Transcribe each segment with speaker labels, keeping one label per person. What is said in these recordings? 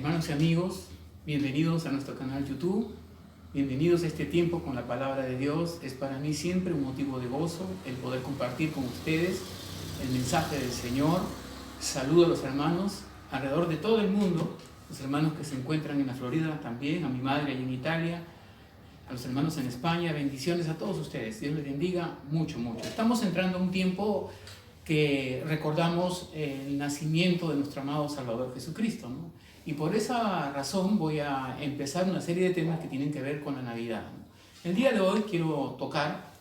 Speaker 1: Hermanos y amigos, bienvenidos a nuestro canal YouTube, bienvenidos a este tiempo con la palabra de Dios. Es para mí siempre un motivo de gozo el poder compartir con ustedes el mensaje del Señor. Saludo a los hermanos alrededor de todo el mundo, los hermanos que se encuentran en la Florida también, a mi madre allí en Italia, a los hermanos en España. Bendiciones a todos ustedes, Dios les bendiga mucho. Estamos entrando a un tiempo que recordamos el nacimiento de nuestro amado Salvador Jesucristo, ¿no? Y por esa razón voy a empezar una serie de temas que tienen que ver con la Navidad, ¿no? El día de hoy quiero tocar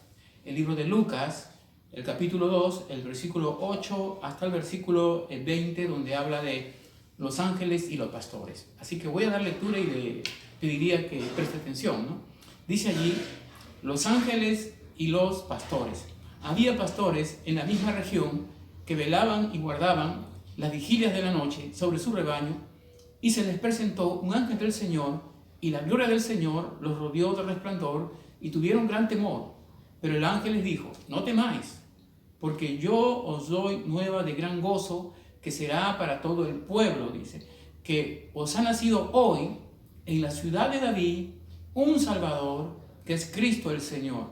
Speaker 1: el libro de Lucas, el capítulo 2, el versículo 8 hasta el versículo 20, donde habla de los ángeles y los pastores. Así que voy a dar lectura y le pediría que preste atención, ¿no? Dice allí, los ángeles y los pastores. Había pastores en la misma región que velaban y guardaban las vigilias de la noche sobre su rebaño, y se les presentó un ángel del Señor, y la gloria del Señor los rodeó de resplandor, y tuvieron gran temor. Pero el ángel les dijo, no temáis, porque yo os doy nueva de gran gozo, que será para todo el pueblo, dice, que os ha nacido hoy en la ciudad de David un Salvador, que es Cristo el Señor.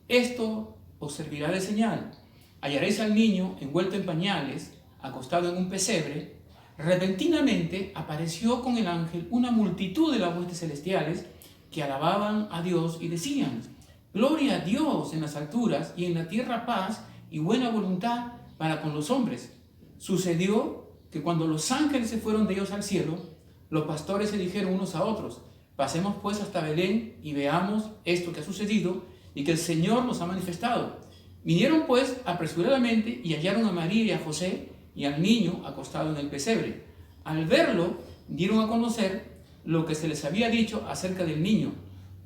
Speaker 1: Esto os servirá de señal. Hallaréis al niño envuelto en pañales, acostado en un pesebre. Repentinamente apareció con el ángel una multitud de las huestes celestiales que alababan a Dios y decían, gloria a Dios en las alturas y en la tierra paz y buena voluntad para con los hombres. Sucedió que cuando los ángeles se fueron de ellos al cielo, los pastores se dijeron unos a otros, pasemos pues hasta Belén y veamos esto que ha sucedido y que el Señor nos ha manifestado. Vinieron pues apresuradamente y hallaron a María y a José y al niño acostado en el pesebre. Al verlo, dieron a conocer lo que se les había dicho acerca del niño.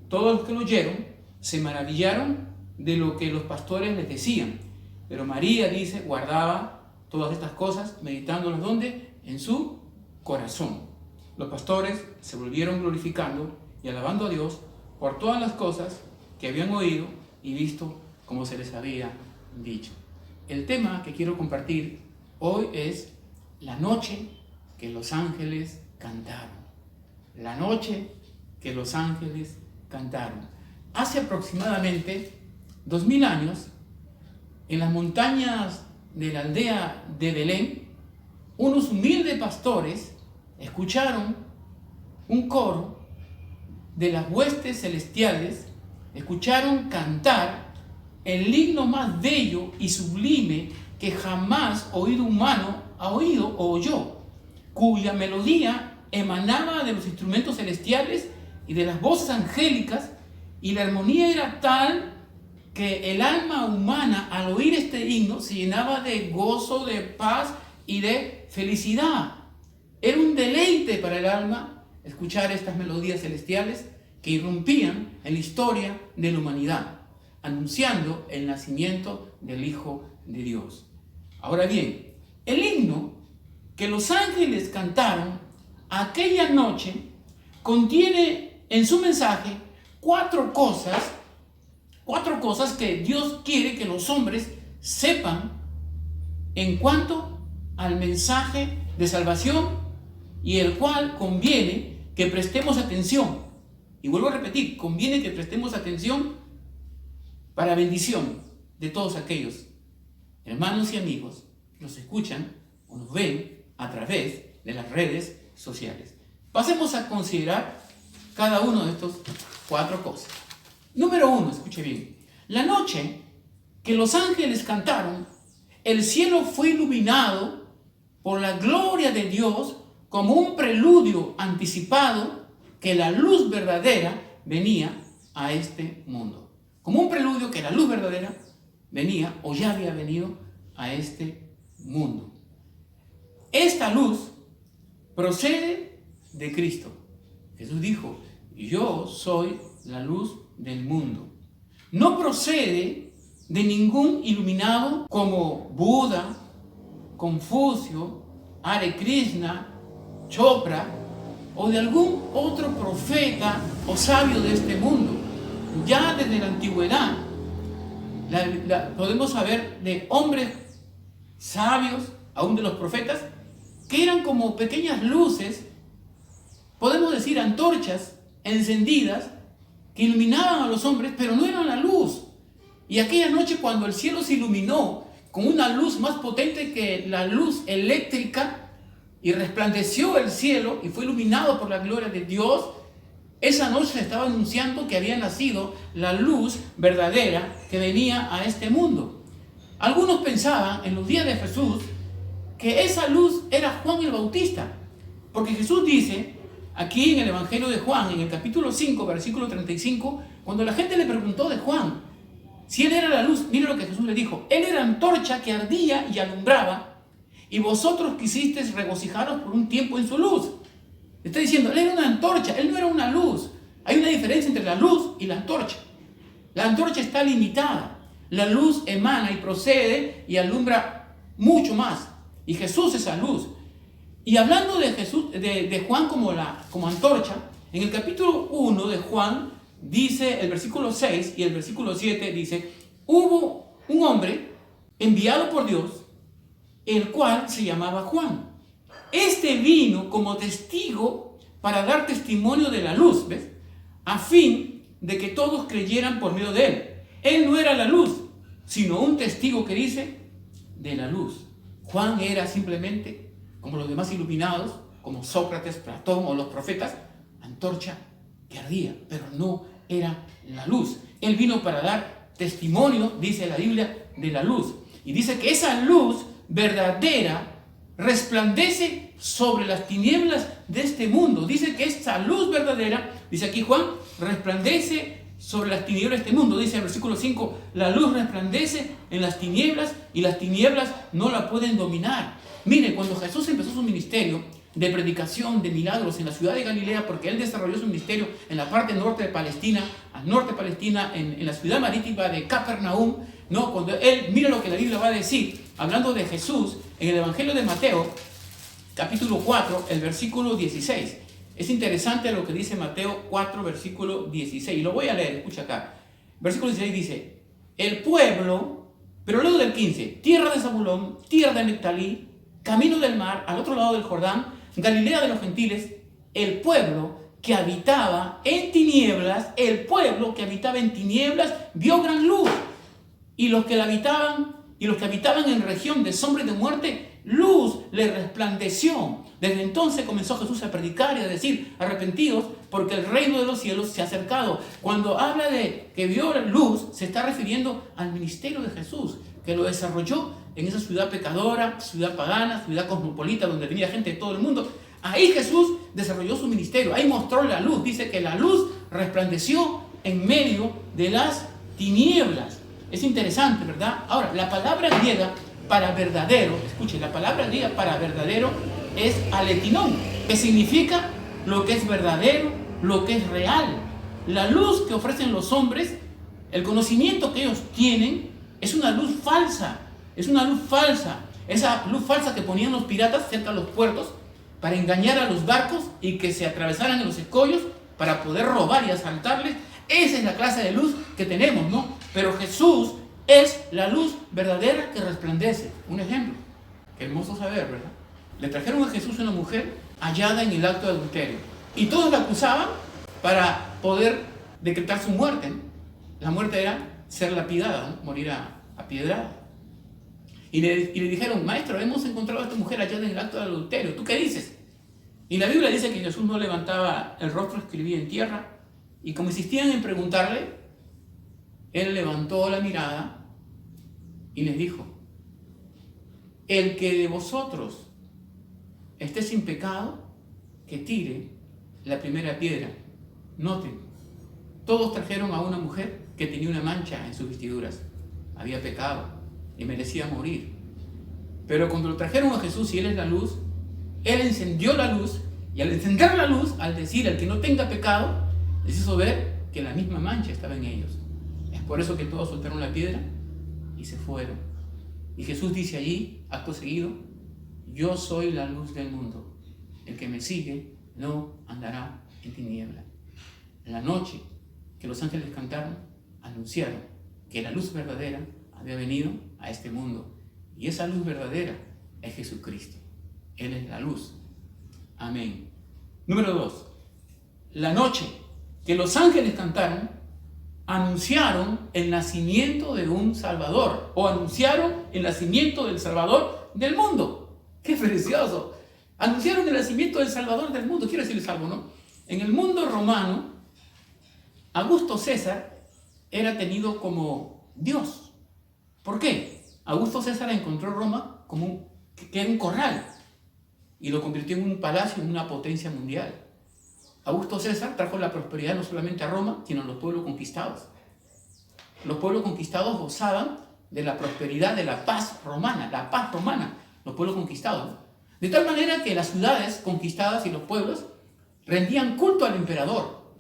Speaker 1: Todos los que lo oyeron se maravillaron de lo que los pastores les decían. Pero María, dice, guardaba todas estas cosas, meditándolas ¿dónde? En su corazón. Los pastores se volvieron glorificando y alabando a Dios por todas las cosas que habían oído y visto como se les había dicho. El tema que quiero compartir hoy es la noche que los ángeles cantaron. La noche que los ángeles cantaron. Hace aproximadamente 2000 años, en las montañas de la aldea de Belén, unos humildes pastores escucharon un coro de las huestes celestiales, escucharon cantar el himno más bello y sublime que jamás oído humano ha oído o oyó, cuya melodía emanaba de los instrumentos celestiales y de las voces angélicas, y la armonía era tal que el alma humana al oír este himno se llenaba de gozo, de paz y de felicidad. Era un deleite para el alma escuchar estas melodías celestiales que irrumpían en la historia de la humanidad, anunciando el nacimiento del Hijo de Dios. Ahora bien, el himno que los ángeles cantaron aquella noche contiene en su mensaje cuatro cosas que Dios quiere que los hombres sepan en cuanto al mensaje de salvación, y el cual conviene que prestemos atención. Y vuelvo a repetir, conviene que prestemos atención para bendición de todos aquellos hermanos y amigos que nos escuchan o nos ven a través de las redes sociales. Pasemos a considerar cada uno de estos cuatro cosas. Número 1, escuche bien. La noche que los ángeles cantaron, el cielo fue iluminado por la gloria de Dios como un preludio anticipado que la luz verdadera venía a este mundo. Como un preludio que la luz verdadera venía o ya había venido a este mundo. Esta luz procede de Cristo. Jesús dijo, yo soy la luz del mundo. No procede de ningún iluminado como Buda, Confucio, Hare Krishna, Chopra o de algún otro profeta o sabio de este mundo. Ya desde la antigüedad podemos saber de hombres sabios, aún de los profetas, que eran como pequeñas luces podemos decir, antorchas encendidas que iluminaban a los hombres, pero no eran la luz. Y aquella noche, cuando el cielo se iluminó con una luz más potente que la luz eléctrica y resplandeció el cielo y fue iluminado por la gloria de Dios, esa noche se estaba anunciando que había nacido la luz verdadera que venía a este mundo. Algunos pensaban en los días de Jesús que esa luz era Juan el Bautista, porque Jesús dice aquí en el Evangelio de Juan, en el capítulo 5, versículo 35, cuando la gente le preguntó de Juan si él era la luz, mire lo que Jesús le dijo: él era antorcha que ardía y alumbraba, y vosotros quisisteis regocijaros por un tiempo en su luz. Está diciendo, él era una antorcha, él no era una luz. Hay una diferencia entre la luz y la antorcha. La antorcha está limitada. La luz emana y procede y alumbra mucho más. Y Jesús es esa luz. Y hablando de Jesús, de Juan como antorcha, en el capítulo 1 de Juan dice el versículo 6 y el versículo 7 dice: hubo un hombre enviado por Dios, el cual se llamaba Juan. Este vino como testigo para dar testimonio de la luz, ¿ves? A fin de que todos creyeran por medio de él. Él no era la luz, sino un testigo que dice de la luz. Juan era simplemente, como los demás iluminados, como Sócrates, Platón o los profetas, antorcha que ardía, pero no era la luz. Él vino para dar testimonio, dice la Biblia, de la luz. Y dice que esa luz verdadera resplandece sobre las tinieblas de este mundo. Dice que esa luz verdadera, dice aquí Juan, resplandece sobre las tinieblas de este mundo. Dice en el versículo 5, la luz resplandece en las tinieblas y las tinieblas no la pueden dominar. Mire, cuando Jesús empezó su ministerio de predicación, de milagros en la ciudad de Galilea, porque él desarrolló su ministerio en la parte norte de Palestina, al norte de Palestina, en la ciudad marítima de Capernaum, ¿no? Cuando él, mira lo que la Biblia va a decir, hablando de Jesús, en el Evangelio de Mateo, capítulo 4, el versículo 16. Es interesante lo que dice Mateo 4, versículo 16. Y lo voy a leer, escucha acá. Versículo 16 dice: el pueblo, pero luego del 15, tierra de Zabulón, tierra de Neftalí, camino del mar, al otro lado del Jordán, Galilea de los gentiles, el pueblo que habitaba en tinieblas, vio gran luz. Y los que habitaban en región de sombra y de muerte, luz le resplandeció. Desde entonces comenzó Jesús a predicar y a decir: arrepentidos, porque el reino de los cielos se ha acercado. Cuando habla de que vio luz, se está refiriendo al ministerio de Jesús, que lo desarrolló en esa ciudad pecadora, ciudad pagana, ciudad cosmopolita, donde venía gente de todo el mundo. Ahí Jesús desarrolló su ministerio, ahí mostró la luz. Dice que la luz resplandeció en medio de las tinieblas. Es interesante, ¿verdad? Ahora, la palabra griega para verdadero, escuche, la palabra griega para verdadero es aletinón, que significa lo que es verdadero, lo que es real. La luz que ofrecen los hombres, el conocimiento que ellos tienen, es una luz falsa. Es una luz falsa. Esa luz falsa que ponían los piratas cerca de los puertos para engañar a los barcos y que se atravesaran en los escollos para poder robar y asaltarles. Esa es la clase de luz que tenemos, ¿no? Pero Jesús es la luz verdadera que resplandece. Un ejemplo. Qué hermoso saber, ¿verdad? Le trajeron a Jesús una mujer hallada en el acto de adulterio. Y todos la acusaban para poder decretar su muerte, ¿no? La muerte era ser lapidada, ¿no? Morir a piedrada. Y le dijeron: maestro, hemos encontrado a esta mujer hallada en el acto de adulterio. ¿Tú qué dices? Y la Biblia dice que Jesús no levantaba el rostro, escribía en tierra. Y como insistían en preguntarle, él levantó la mirada y les dijo: el que de vosotros esté sin pecado, que tire la primera piedra. Noten, todos trajeron a una mujer que tenía una mancha en sus vestiduras. Había pecado y merecía morir. Pero cuando lo trajeron a Jesús y él es la luz, él encendió la luz, y al encender la luz, al decir al que no tenga pecado, les hizo ver que la misma mancha estaba en ellos. Es por eso que todos soltaron la piedra y se fueron. Y Jesús dice allí, acto seguido: yo soy la luz del mundo. El que me sigue no andará en tinieblas. En la noche que los ángeles cantaron, anunciaron que la luz verdadera había venido a este mundo. Y esa luz verdadera es Jesucristo. Él es la luz. Amén. Número 2. La noche que los ángeles cantaron, anunciaron el nacimiento de un Salvador, o anunciaron el nacimiento del Salvador del mundo. ¡Qué precioso! Anunciaron el nacimiento del Salvador del mundo. Quiero decirles algo, ¿no? En el mundo romano, Augusto César era tenido como Dios. ¿Por qué? Augusto César encontró Roma como que era un corral y lo convirtió en un palacio, en una potencia mundial. Augusto César trajo la prosperidad no solamente a Roma, sino a los pueblos conquistados. Los pueblos conquistados gozaban de la prosperidad, de la paz romana, los pueblos conquistados. De tal manera que las ciudades conquistadas y los pueblos rendían culto al emperador.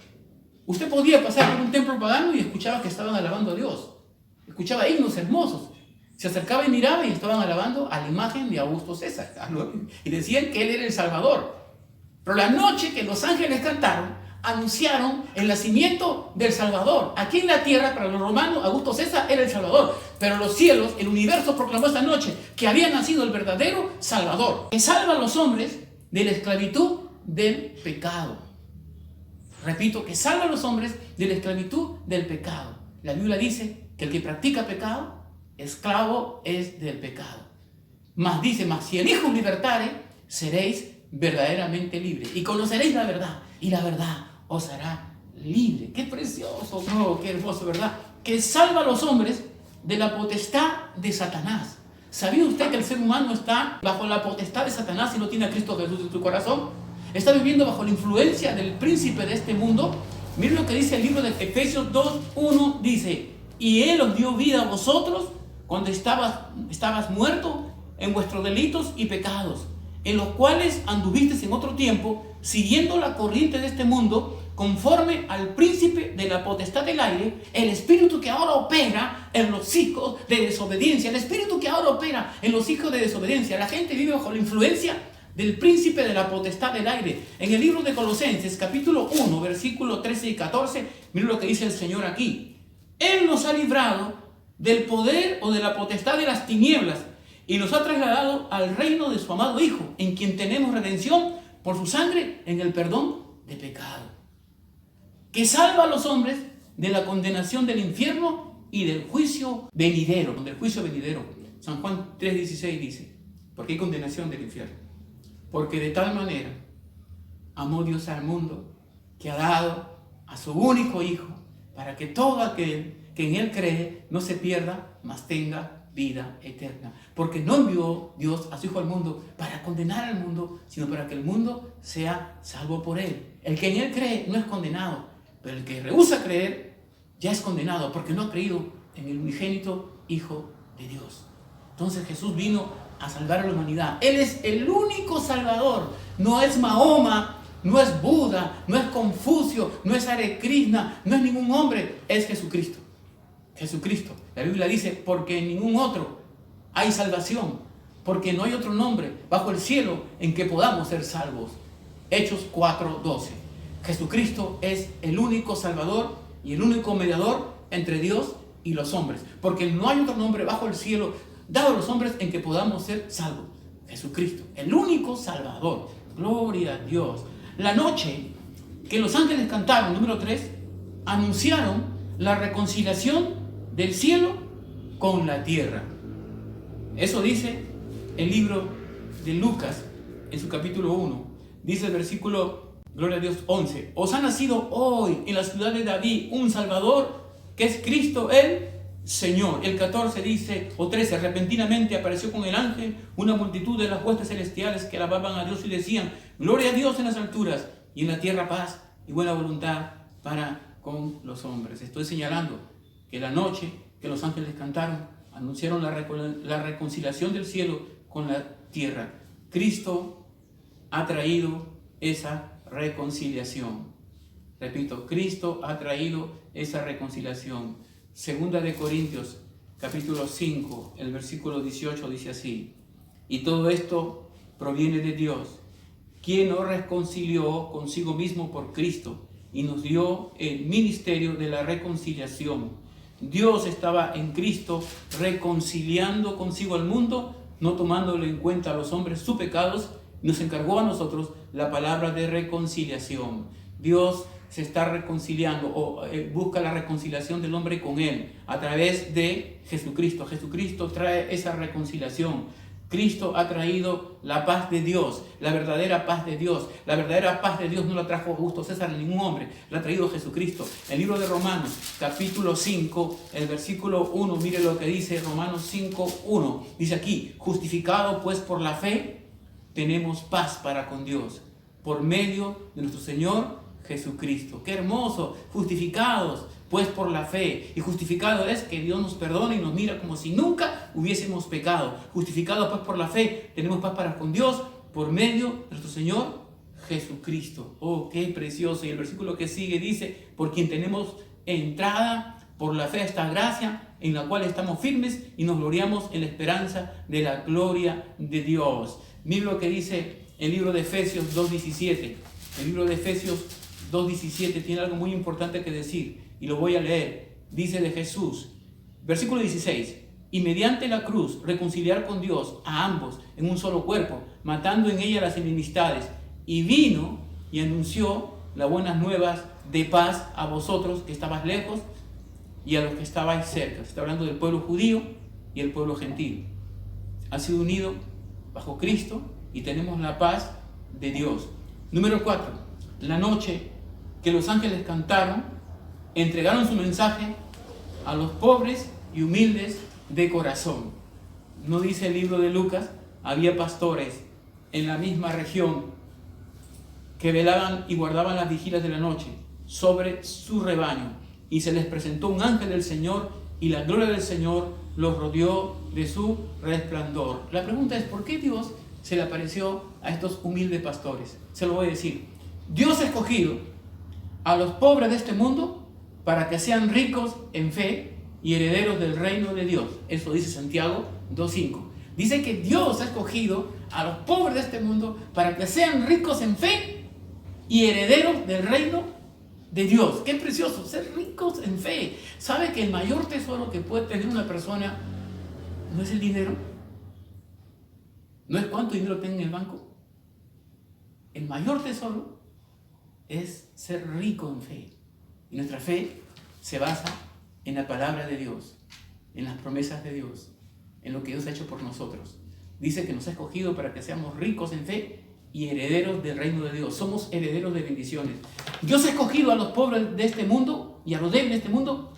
Speaker 1: Usted podía pasar por un templo pagano y escuchaba que estaban alabando a Dios. Escuchaba himnos hermosos. Se acercaba y miraba y estaban alabando a la imagen de Augusto César. Y decían que él era el Salvador. Pero la noche que los ángeles cantaron, anunciaron el nacimiento del Salvador. Aquí en la tierra, para los romanos, Augusto César era el Salvador. Pero los cielos, el universo proclamó esta noche que había nacido el verdadero Salvador, que salva a los hombres de la esclavitud del pecado. Repito, que salva a los hombres de la esclavitud del pecado. La Biblia dice que el que practica pecado, esclavo es del pecado. Mas dice, si el Hijo os libertare, seréis verdaderamente libres. Y conoceréis la verdad, y la verdad os hará libre. ¡Qué precioso! ¡Oh, qué hermoso!, ¿verdad? Que salva a los hombres de la potestad de Satanás. ¿Sabía usted que el ser humano está bajo la potestad de Satanás si no tiene a Cristo Jesús en su corazón? Está viviendo bajo la influencia del príncipe de este mundo. Miren lo que dice el libro de Efesios 2:1, dice: y Él os dio vida a vosotros cuando estabas muerto en vuestros delitos y pecados, en los cuales anduvisteis en otro tiempo, siguiendo la corriente de este mundo, conforme al príncipe de la potestad del aire, el espíritu que ahora opera en los hijos de desobediencia. El espíritu que ahora opera en los hijos de desobediencia. La gente vive bajo la influencia del príncipe de la potestad del aire. En el libro de Colosenses, capítulo 1, versículos 13 y 14, miren lo que dice el Señor aquí. Él nos ha librado del poder o de la potestad de las tinieblas y nos ha trasladado al reino de su amado Hijo, en quien tenemos redención por su sangre en el perdón de pecado, que salva a los hombres de la condenación del infierno y del juicio venidero. San Juan 3:16 dice, ¿por qué hay condenación del infierno? Porque de tal manera amó Dios al mundo, que ha dado a su único Hijo, para que todo aquel que en Él cree no se pierda, mas tenga vida eterna. Porque no envió Dios a su Hijo al mundo para condenar al mundo, sino para que el mundo sea salvo por Él. El que en Él cree no es condenado, pero el que rehúsa creer ya es condenado, porque no ha creído en el unigénito Hijo de Dios. Entonces Jesús vino a salvar a la humanidad. Él es el único Salvador. No es Mahoma, no es Buda, no es Confucio, no es Hare Krishna, no es ningún hombre, es Jesucristo. Jesucristo. La Biblia dice, porque en ningún otro hay salvación, porque no hay otro nombre bajo el cielo en que podamos ser salvos. Hechos 4:12. Jesucristo es el único Salvador y el único mediador entre Dios y los hombres, porque no hay otro nombre bajo el cielo dado a los hombres en que podamos ser salvos. Jesucristo, el único Salvador. Gloria a Dios. La noche que los ángeles cantaron, número 3, anunciaron la reconciliación del cielo con la tierra. Eso dice el libro de Lucas en su capítulo 1. Dice el versículo, gloria a Dios, 11. Os ha nacido hoy en la ciudad de David un Salvador, que es Cristo el Señor. El 14 dice, o 13, repentinamente apareció con el ángel una multitud de las huestes celestiales que alababan a Dios y decían, gloria a Dios en las alturas y en la tierra paz y buena voluntad para con los hombres. Estoy señalando que la noche que los ángeles cantaron, anunciaron la reconciliación del cielo con la tierra. Cristo ha traído esa reconciliación. Repito, Cristo ha traído esa reconciliación. Segunda de Corintios, capítulo 5, el versículo 18 dice así: y todo esto proviene de Dios, quien nos reconcilió consigo mismo por Cristo y nos dio el ministerio de la reconciliación. Dios estaba en Cristo reconciliando consigo al mundo, no tomándole en cuenta a los hombres sus pecados, nos encargó a nosotros la palabra de reconciliación. Dios se está reconciliando o busca la reconciliación del hombre con Él a través de Jesucristo. Jesucristo trae esa reconciliación. Cristo ha traído la paz de Dios, la verdadera paz de Dios. La verdadera paz de Dios no la trajo Augusto César ni ningún hombre, la ha traído Jesucristo. El libro de Romanos, capítulo 5, el versículo 1, mire lo que dice Romanos 5, 1. Dice aquí, justificado pues por la fe, tenemos paz para con Dios, por medio de nuestro Señor Jesucristo. ¡Qué hermoso! Justificados pues por la fe. Y justificado es que Dios nos perdona y nos mira como si nunca hubiésemos pecado. Justificados pues por la fe, tenemos paz para con Dios por medio de nuestro Señor Jesucristo. ¡Oh, qué precioso! Y el versículo que sigue dice, por quien tenemos entrada por la fe a esta gracia, en la cual estamos firmes y nos gloriamos en la esperanza de la gloria de Dios. Mira lo que dice el libro de Efesios 2.17. El libro de Efesios 2.17 tiene algo muy importante que decir y lo voy a leer. Dice de Jesús, versículo 16, y mediante la cruz reconciliar con Dios a ambos en un solo cuerpo, matando en ella las enemistades, y vino y anunció las buenas nuevas de paz a vosotros que estabais lejos y a los que estabais cerca. Está hablando del pueblo judío y el pueblo gentil. Ha sido unido bajo Cristo y tenemos la paz de Dios. Número 4, la noche que los ángeles cantaron, entregaron su mensaje a los pobres y humildes de corazón. No dice el libro de Lucas, había pastores en la misma región que velaban y guardaban las vigilias de la noche sobre su rebaño, y se les presentó un ángel del Señor y la gloria del Señor los rodeó de su resplandor. La pregunta es, ¿por qué Dios se le apareció a estos humildes pastores? Se lo voy a decir. Dios ha escogido a los pobres de este mundo para que sean ricos en fe y herederos del reino de Dios. Eso dice Santiago 2.5. Dice que Dios ha escogido a los pobres de este mundo para que sean ricos en fe y herederos del reino de Dios. Qué precioso, ser ricos en fe. ¿Sabe que el mayor tesoro que puede tener una persona no es el dinero? No es cuánto dinero tiene en el banco. El mayor tesoro es ser rico en fe. Y nuestra fe se basa en la palabra de Dios, en las promesas de Dios, en lo que Dios ha hecho por nosotros. Dice que nos ha escogido para que seamos ricos en fe y herederos del reino de Dios. Somos herederos de bendiciones. Dios ha escogido a los pobres de este mundo y a los débiles de este mundo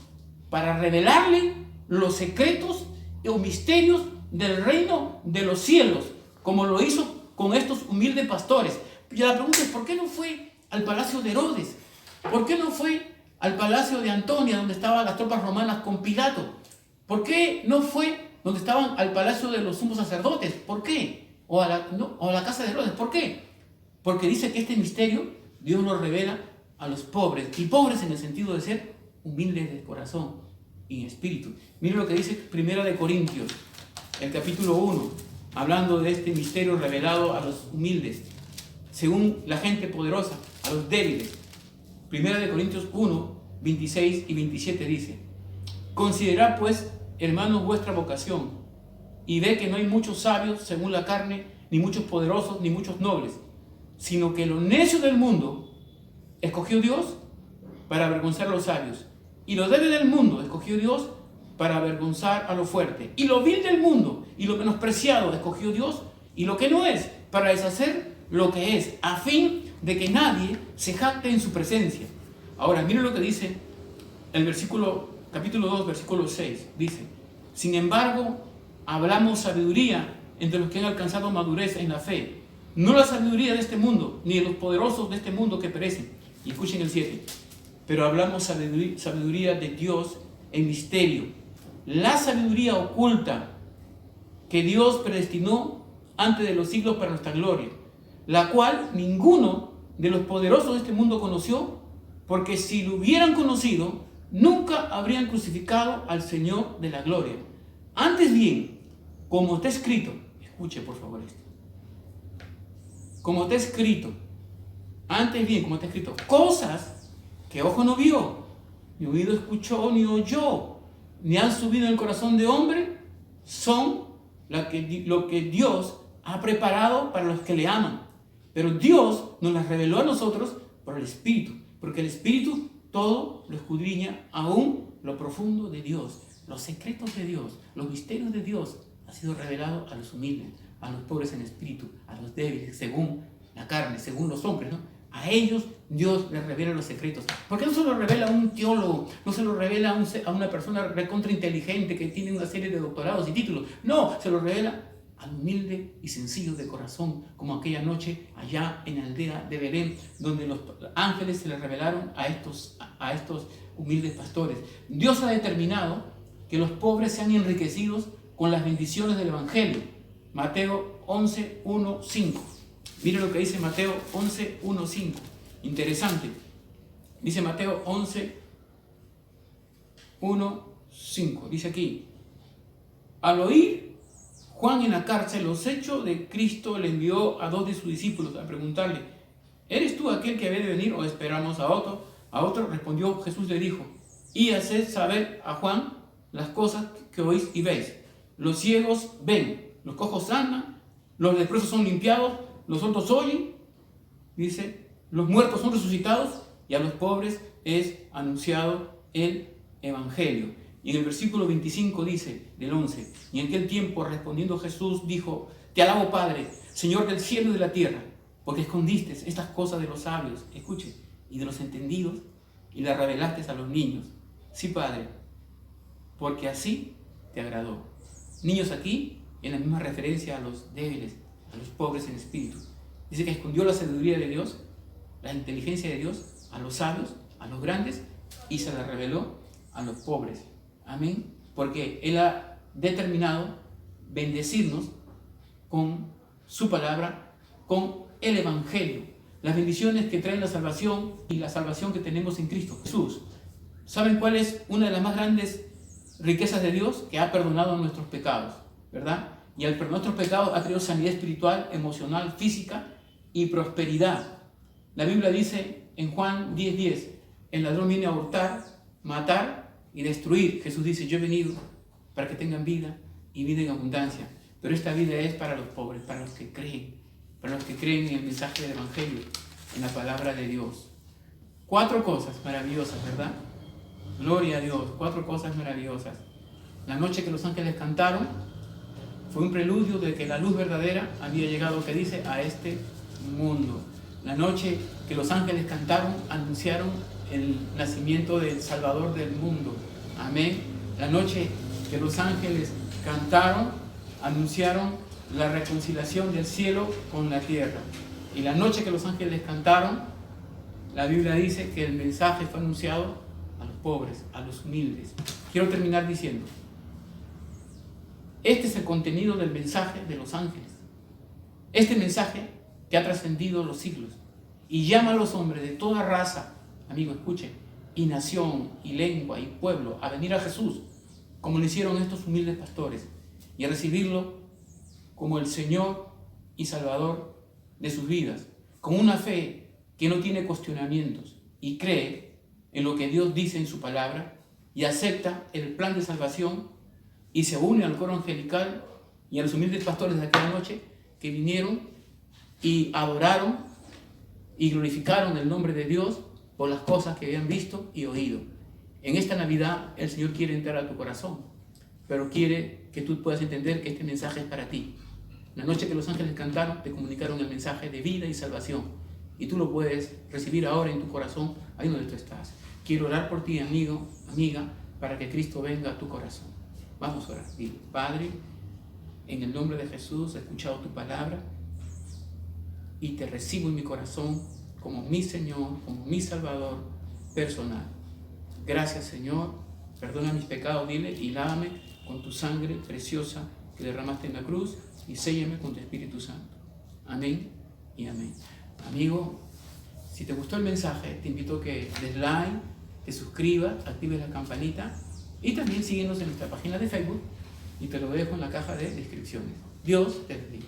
Speaker 1: para revelarle los secretos o misterios del reino de los cielos, como lo hizo con estos humildes pastores. Y la pregunta es, ¿por qué no fue al palacio de Herodes? ¿Por qué no fue al palacio de Antonia, donde estaban las tropas romanas con Pilato? ¿Por qué no fue donde estaban al palacio de los sumos sacerdotes? ¿Por qué? O a la casa de Herodes. ¿Por qué? Porque dice que este misterio Dios lo revela a los pobres, y pobres en el sentido de ser humildes de corazón y espíritu. Miren lo que dice Primera de Corintios, el capítulo 1, hablando de este misterio revelado a los humildes, según la gente poderosa, a los débiles. Primera de Corintios 1, 26 y 27 dice, considerad pues, hermanos, vuestra vocación, y ve que no hay muchos sabios según la carne, ni muchos poderosos, ni muchos nobles, sino que lo necio del mundo escogió Dios para avergonzar a los sabios, y lo débil del mundo escogió Dios para avergonzar a lo fuerte, y lo vil del mundo y lo menospreciado escogió Dios, y lo que no es, para deshacer lo que es, a fin de que nadie se jacte en su presencia. Ahora, miren lo que dice el capítulo 2, versículo 6. Dice, sin embargo, hablamos sabiduría entre los que han alcanzado madurez en la fe, no la sabiduría de este mundo, ni de los poderosos de este mundo que perecen. Y escuchen el 7. Pero hablamos sabiduría de Dios en misterio, la sabiduría oculta que Dios predestinó antes de los siglos para nuestra gloria, la cual ninguno de los poderosos de este mundo conoció, porque si lo hubieran conocido, nunca habrían crucificado al Señor de la gloria. Antes bien, como está escrito, escuche por favor esto, como está escrito, antes bien, como está escrito, cosas que ojo no vio, ni oído escuchó, ni oyó, ni han subido en el corazón de hombre, son lo que Dios ha preparado para los que le aman. Pero Dios nos las reveló a nosotros por el Espíritu, porque el Espíritu todo lo escudriña, aún lo profundo de Dios, los secretos de Dios, los misterios de Dios ha sido revelado a los humildes, a los pobres en espíritu, a los débiles, según la carne, según los hombres, ¿no? A ellos Dios les revela los secretos. ¿Por qué no se lo revela a un teólogo? No se lo revela a una persona recontra inteligente que tiene una serie de doctorados y títulos. No, se lo revela al humilde y sencillo de corazón, como aquella noche allá en la aldea de Belén, donde los ángeles se le revelaron a estos humildes pastores. Dios ha determinado que los pobres sean enriquecidos con las bendiciones del Evangelio. Mateo 11, 1, 5. Mire lo que dice Mateo 11, 1, 5. Interesante. Dice Mateo 11, 1, 5. Dice aquí: al oír Juan en la cárcel los hechos de Cristo, le envió a 2 de sus discípulos a preguntarle: ¿eres tú aquel que había de venir o esperamos a otro? A otro respondió Jesús, le dijo: y haced saber a Juan las cosas que oís y veis. Los ciegos ven, los cojos sanan, los leprosos son limpiados, los sordos oyen, dice, los muertos son resucitados y a los pobres es anunciado el Evangelio. Y en el versículo 25 dice, del 11, y en aquel tiempo respondiendo Jesús dijo: te alabo, Padre, Señor del cielo y de la tierra, porque escondiste estas cosas de los sabios, escuche, y de los entendidos, y las revelaste a los niños. Sí, Padre, porque así te agradó. Niños aquí, en la misma referencia a los débiles, a los pobres en espíritu. Dice que escondió la sabiduría de Dios, la inteligencia de Dios, a los sabios, a los grandes, y se la reveló a los pobres. Amén. Porque Él ha determinado bendecirnos con su palabra, con el Evangelio, las bendiciones que traen la salvación y la salvación que tenemos en Cristo Jesús. ¿Saben cuál es una de las más grandes riquezas de Dios? Que ha perdonado nuestros pecados, ¿verdad? Y al perdonar nuestros pecados ha traído sanidad espiritual, emocional, física y prosperidad. La Biblia dice en Juan 10:10, el ladrón viene a hurtar, matar y destruir. Jesús dice: yo he venido para que tengan vida y vida en abundancia. Pero esta vida es para los pobres, para los que creen en el mensaje del Evangelio, en la palabra de Dios. 4 cosas maravillosas, ¿verdad? Gloria a Dios, 4 cosas maravillosas. La noche que los ángeles cantaron fue un preludio de que la luz verdadera había llegado, que dice, a este mundo. La noche que los ángeles cantaron, anunciaron el nacimiento del Salvador del mundo. Amén. La noche que los ángeles cantaron, anunciaron la reconciliación del cielo con la tierra. Y la noche que los ángeles cantaron, la Biblia dice que el mensaje fue anunciado a los pobres, a los humildes. Quiero terminar diciendo, este es el contenido del mensaje de los ángeles. Este mensaje que ha trascendido los siglos y llama a los hombres de toda raza, amigo, escuche, y nación, y lengua, y pueblo, a venir a Jesús, como lo hicieron estos humildes pastores, y a recibirlo como el Señor y Salvador de sus vidas, con una fe que no tiene cuestionamientos y cree en lo que Dios dice en su palabra y acepta el plan de salvación y se une al coro angelical y a los humildes pastores de aquella noche que vinieron y adoraron y glorificaron el nombre de Dios por las cosas que habían visto y oído. En esta Navidad el Señor quiere entrar a tu corazón, pero quiere que tú puedas entender que este mensaje es para ti. La noche que los ángeles cantaron, te comunicaron el mensaje de vida y salvación, y tú lo puedes recibir ahora en tu corazón, ahí donde tú estás. Quiero orar por ti, amigo, amiga, para que Cristo venga a tu corazón. Vamos a orar. Dile: Padre, en el nombre de Jesús he escuchado tu palabra y te recibo en mi corazón como mi Señor, como mi Salvador personal. Gracias, Señor. Perdona mis pecados, dile, y lávame con tu sangre preciosa que derramaste en la cruz y séllame con tu Espíritu Santo. Amén y amén. Amigo, si te gustó el mensaje, te invito a que des like, te suscribas, actives la campanita y también síguenos en nuestra página de Facebook y te lo dejo en la caja de descripciones. Dios te bendiga.